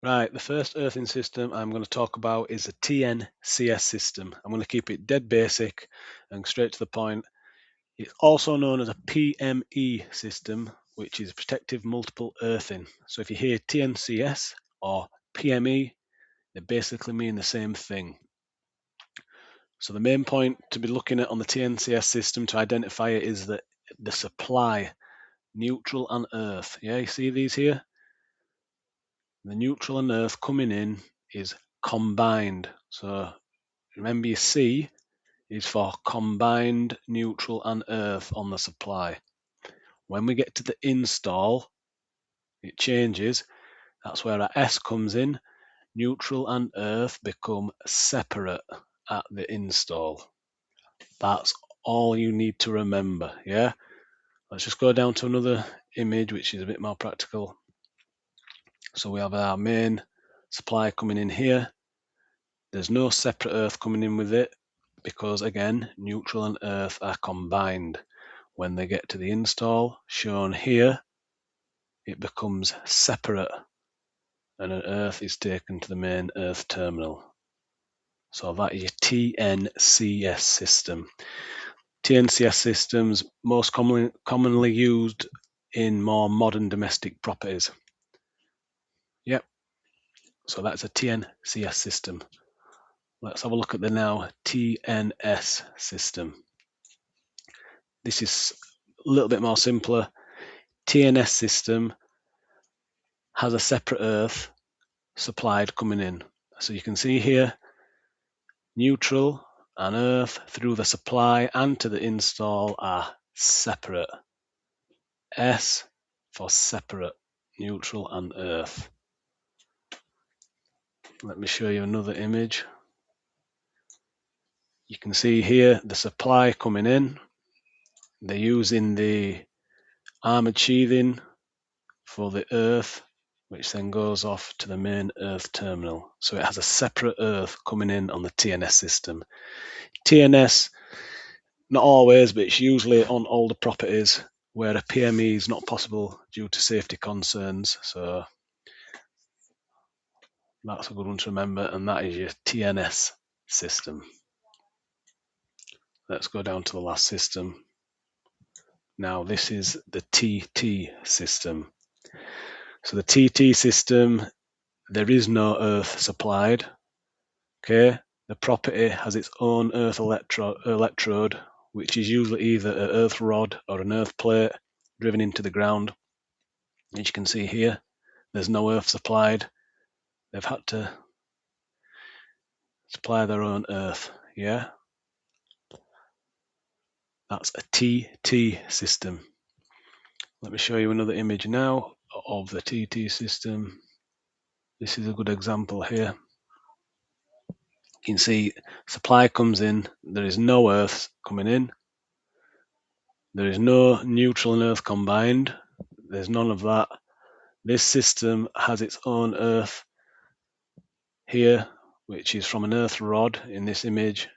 Right, the first earthing system I'm going to talk about is a TNCS system. I'm going to keep it dead basic and straight to the point. It's also known as a PME system, which is protective multiple earthing. So if you hear TNCS or PME, they basically mean the same thing. So the main point to be looking at on the TNCS system to identify it is that the supply, neutral and earth. Yeah, you see these here? The neutral and earth coming in is combined. So remember your C is for combined neutral and earth on the supply. When we get to the install, it changes. That's where our S comes in. Neutral and earth become separate at the install. That's all you need to remember. Yeah. Let's just go down to another image, which is a bit more practical. So we have our main supply coming in here. There's no separate earth coming in with it because, again, neutral and earth are combined. When they get to the install, shown here, it becomes separate and an earth is taken to the main earth terminal. So that is your TNCS system. TNCS systems most commonly used in more modern domestic properties. Yep, so that's a TNCS system. Let's have a look at the now TNS system. This is a little bit more simpler. TNS system has a separate earth supplied coming in. So you can see here, neutral and earth through the supply and to the install are separate. S for separate, neutral and earth. Let me show you another image. You can see here the supply coming in. They're using the armored sheathing for the earth, which then goes off to the main earth terminal. So it has a separate earth coming in on the TNS system. TNS, not always, but it's usually on older properties where a PME is not possible due to safety concerns. So that's a good one to remember, and that is your TNS system. Let's go down to the last system. Now this is the TT system. So the TT system, there is no earth supplied. Okay, the property has its own earth electrode, which is usually either an earth rod or an earth plate driven into the ground. As you can see here, there's no earth supplied. They've had to supply their own earth. Yeah, that's a TT system. Let me show you another image now of the TT system. This is a good example here. You can see supply comes in, there is no earth coming in, there is no neutral and earth combined, there's none of that. This system has its own earth here, which is from an earth rod in this image,